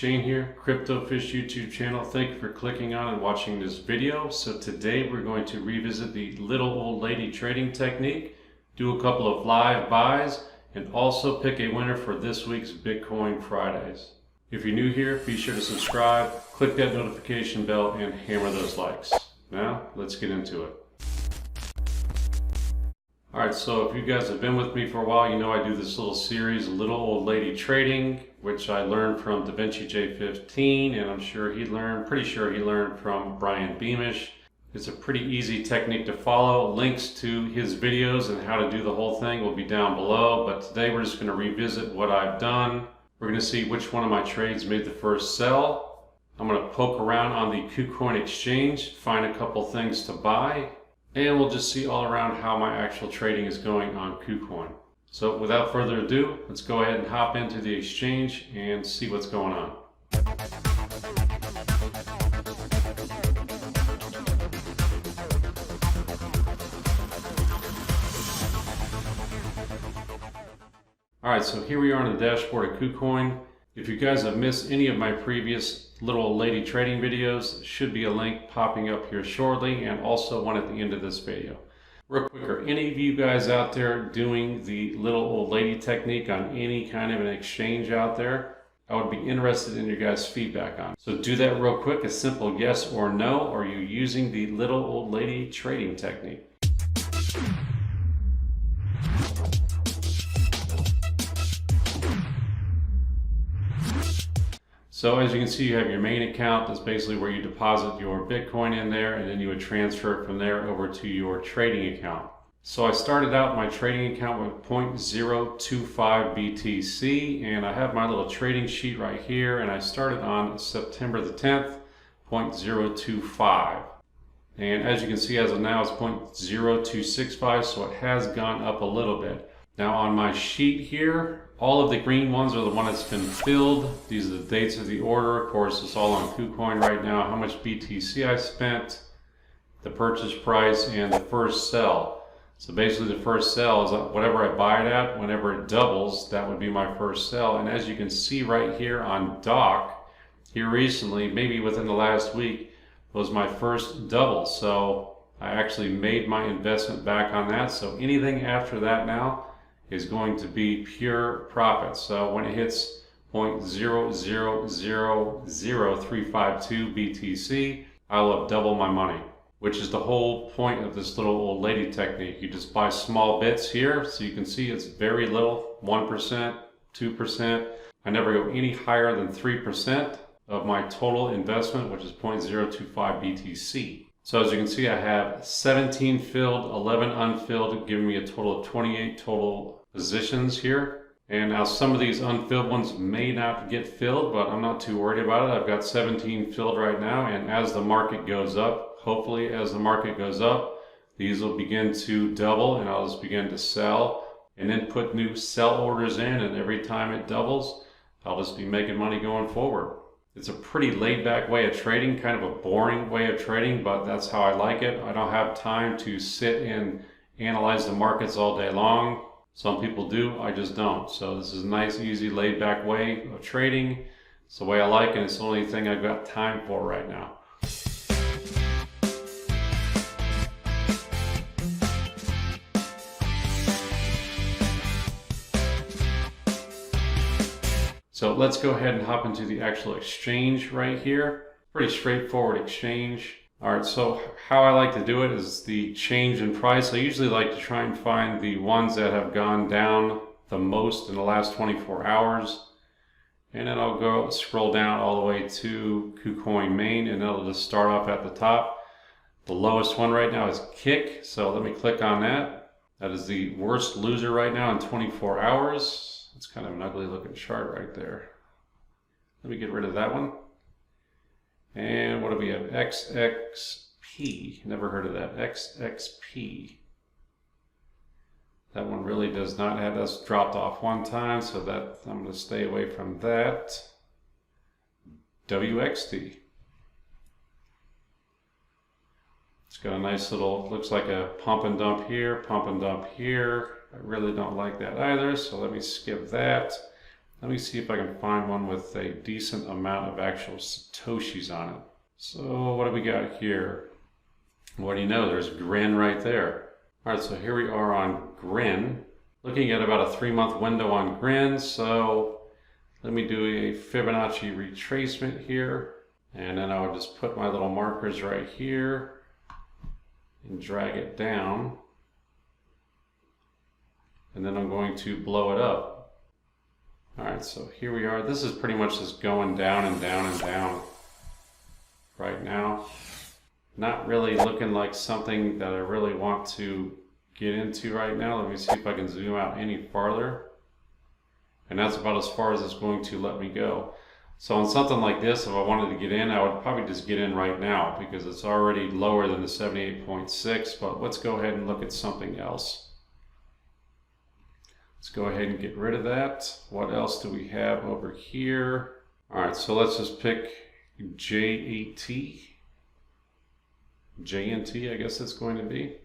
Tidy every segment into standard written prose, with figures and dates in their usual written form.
Shane here, CryptoFish YouTube channel. Thank you for clicking on and watching this video. So today we're going to revisit the little old lady trading technique, do a couple of live buys, and also pick a winner for this week's Bitcoin Fridays. If you're new here, be sure to subscribe, click that notification bell, and hammer those likes. Now, let's get into it. Alright, so if you guys have been with me for a while, you know I do this little series, Little Old Lady Trading, which I learned from DaVinci J15, and I'm pretty sure he learned from Brian Beamish. It's a pretty easy technique to follow. Links to his videos and how to do the whole thing will be down below, but today we're just going to revisit what I've done. We're going to see which one of my trades made the first sell. I'm going to poke around on the KuCoin exchange, find a couple things to buy, and we'll just see all around how my actual trading is going on KuCoin. So without further ado, let's go ahead and hop into the exchange and see what's going on. Alright, so here we are on the dashboard of KuCoin. If you guys have missed any of my previous little old lady trading videos, there should be a link popping up here shortly, and also one at the end of this video. Real quick, are any of you guys out there doing the little old lady technique on any kind of an exchange out there? I would be interested in your guys' feedback on it. So do that real quick, a simple yes or no. Are you using the little old lady trading technique? So as you can see, you have your main account. That's basically where you deposit your Bitcoin in there, and then you would transfer it from there over to your trading account. So I started out my trading account with 0.025 BTC, and I have my little trading sheet right here, and I started on September the 10th, 0.025. And as you can see, as of now, it's 0.0265, so it has gone up a little bit. Now on my sheet here, all of the green ones are the one that's been filled. These are the dates of the order. Of course, it's all on KuCoin right now. How much BTC I spent, the purchase price, and the first sell. So basically the first sell is whatever I buy it at, whenever it doubles, that would be my first sell. And as you can see right here on Doc, here recently, maybe within the last week, was my first double. So I actually made my investment back on that. So anything after that now is going to be pure profit. So when it hits 0.0000352 BTC, I will have doubled my money, which is the whole point of this little old lady technique. You just buy small bits here, so you can see it's very little, 1%, 2%. I never go any higher than 3% of my total investment, which is 0.025 BTC. So as you can see, I have 17 filled, 11 unfilled, giving me a total of 28 total positions here. And now some of these unfilled ones may not get filled, but I'm not too worried about it. I've got 17 filled right now, and as the market goes up, hopefully as the market goes up, these will begin to double, and I'll just begin to sell and then put new sell orders in, and every time it doubles, I'll just be making money going forward. It's a pretty laid-back way of trading, kind of a boring way of trading, but that's how I like it. I don't have time to sit and analyze the markets all day long. Some people do, I just don't. So this is a nice, easy, laid-back way of trading. It's the way I like it. It's the only thing I've got time for right now. So let's go ahead and hop into the actual exchange right here. Pretty straightforward exchange. All right, so how I like to do it is the change in price. I usually like to try and find the ones that have gone down the most in the last 24 hours. And then I'll go scroll down all the way to KuCoin main, and it'll just start off at the top. The lowest one right now is Kick, so let me click on that. That is the worst loser right now in 24 hours. It's kind of an ugly looking chart right there. Let me get rid of that one. And what do we have? XXP. Never heard of that. XXP. That one really does not have, that's dropped off one time, so that I'm going to stay away from that. WXT. It's got a nice little, looks like a pump and dump here, pump and dump here. I really don't like that either, so let me skip that. Let me see if I can find one with a decent amount of actual Satoshis on it. So what do we got here? What do you know? There's Grin right there. All right, so here we are on Grin. Looking at about a 3-month window on Grin. So let me do a Fibonacci retracement here. And then I would just put my little markers right here and drag it down. And then I'm going to blow it up. All right, so here we are. This is pretty much just going down and down and down right now. Not really looking like something that I really want to get into right now. Let me see if I can zoom out any farther. And that's about as far as it's going to let me go. So on something like this, if I wanted to get in, I would probably just get in right now because it's already lower than the 78.6, but let's go ahead and look at something else. Let's go ahead and get rid of that. What else do we have over here? All right, so let's just pick JNT, I guess it's going to be.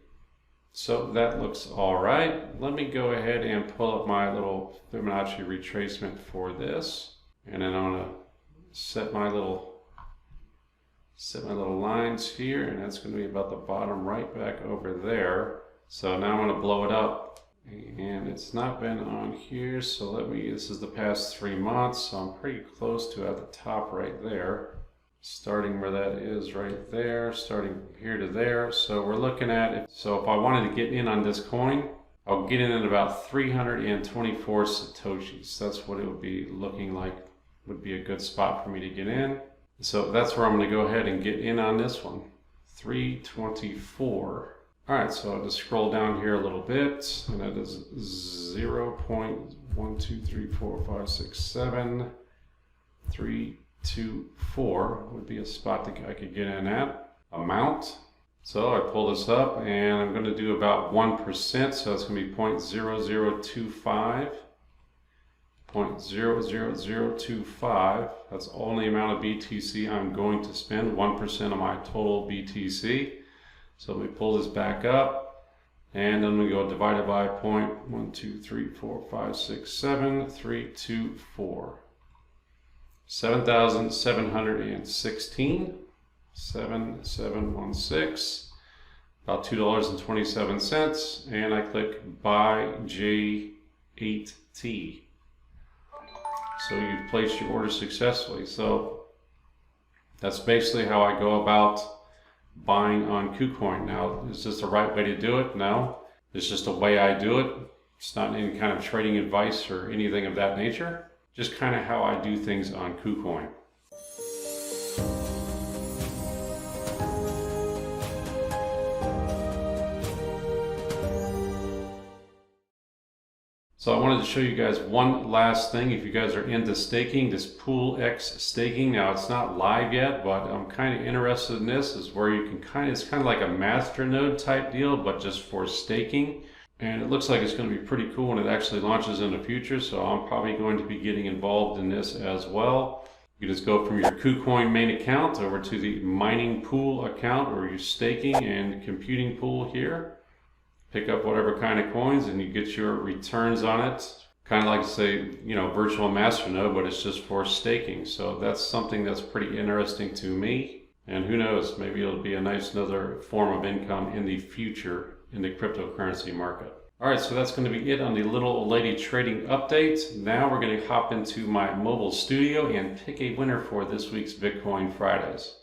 So that looks all right. Let me go ahead and pull up my little Fibonacci retracement for this. And then I'm gonna set my little lines here, and that's gonna be about the bottom right back over there. So now I'm gonna blow it up. And it's not been on here, so this is the past 3 months, so I'm pretty close to at the top right there. Starting where that is right there, starting from here to there. So we're looking at it. So if I wanted to get in on this coin, I'll get in at about 324 Satoshis. That's what it would be looking like, would be a good spot for me to get in. So that's where I'm gonna go ahead and get in on this one, 324. All right, so I'll just scroll down here a little bit, and that is 0.1234567 324 would be a spot that I could get in at. Amount. So I pull this up, and I'm going to do about 1%, so it's going to be 0.0025. 0.00025. That's the only amount of BTC I'm going to spend, 1% of my total BTC. So let me pull this back up, and then we go divided by 0.1234567 324. 7,716, 7716, about $2.27, and I click buy J8T. So you've placed your order successfully. So that's basically how I go about buying on KuCoin. Now, is this the right way to do it? No, it's just the way I do it. It's not any kind of trading advice or anything of that nature. Just kind of how I do things on KuCoin. So I wanted to show you guys one last thing. If you guys are into staking, this Pool X staking. Now it's not live yet, but I'm kind of interested in this. Is where you can it's kind of like a masternode type deal, but just for staking. And it looks like it's going to be pretty cool when it actually launches in the future. So I'm probably going to be getting involved in this as well. You just go from your KuCoin main account over to the mining pool account or your staking and computing pool here. Pick up whatever kind of coins and you get your returns on it. Kind of like, say, virtual masternode, but it's just for staking. So that's something that's pretty interesting to me. And who knows, maybe it'll be a nice another form of income in the future in the cryptocurrency market. All right, so that's going to be it on the little old lady trading update. Now we're going to hop into my mobile studio and pick a winner for this week's Bitcoin Fridays.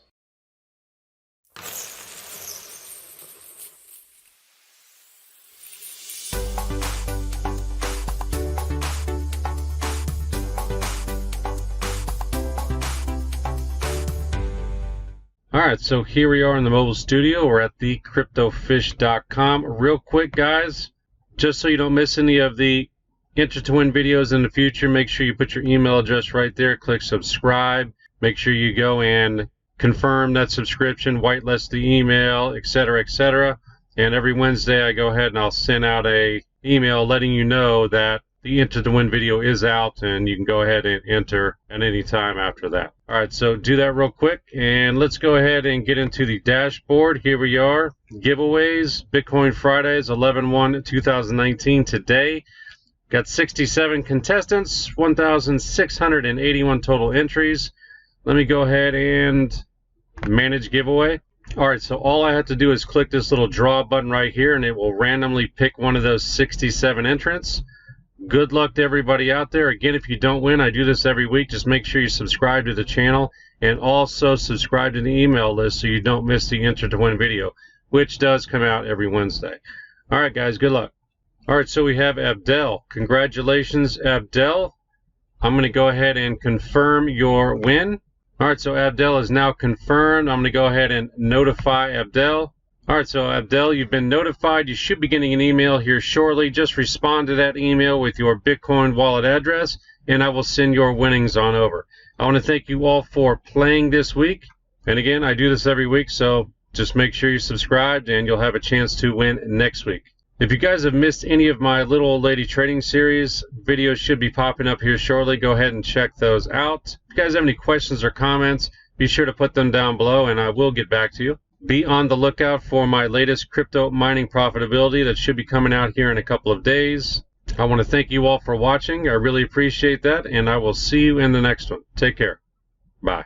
All right, so here we are in the mobile studio. We're at thecryptofish.com. Real quick, guys, just so you don't miss any of the Enter to Win videos in the future, make sure you put your email address right there. Click subscribe. Make sure you go and confirm that subscription, whitelist the email, etc., etc. And every Wednesday, I go ahead and I'll send out a email letting you know that the Enter to Win video is out, and you can go ahead and enter at any time after that. All right, so do that real quick, and let's go ahead and get into the dashboard. Here we are, giveaways, Bitcoin Fridays, 11/1/2019 today. Got 67 contestants, 1,681 total entries. Let me go ahead and manage giveaway. All right, so all I have to do is click this little draw button right here, and it will randomly pick one of those 67 entrants. Good luck to everybody out there. Again, if you don't win, I do this every week. Just make sure you subscribe to the channel and also subscribe to the email list so you don't miss the Enter to Win video, which does come out every Wednesday. All right, guys, good luck. All right, so we have Abdel. Congratulations, Abdel. I'm going to go ahead and confirm your win. All right, so Abdel is now confirmed. I'm going to go ahead and notify Abdel. All right, so Abdel, you've been notified. You should be getting an email here shortly. Just respond to that email with your Bitcoin wallet address, and I will send your winnings on over. I want to thank you all for playing this week. And again, I do this every week, so just make sure you're subscribed, and you'll have a chance to win next week. If you guys have missed any of my Little Old Lady Trading Series, videos should be popping up here shortly. Go ahead and check those out. If you guys have any questions or comments, be sure to put them down below, and I will get back to you. Be on the lookout for my latest crypto mining profitability that should be coming out here in a couple of days. I want to thank you all for watching. I really appreciate that, and I will see you in the next one. Take care. Bye.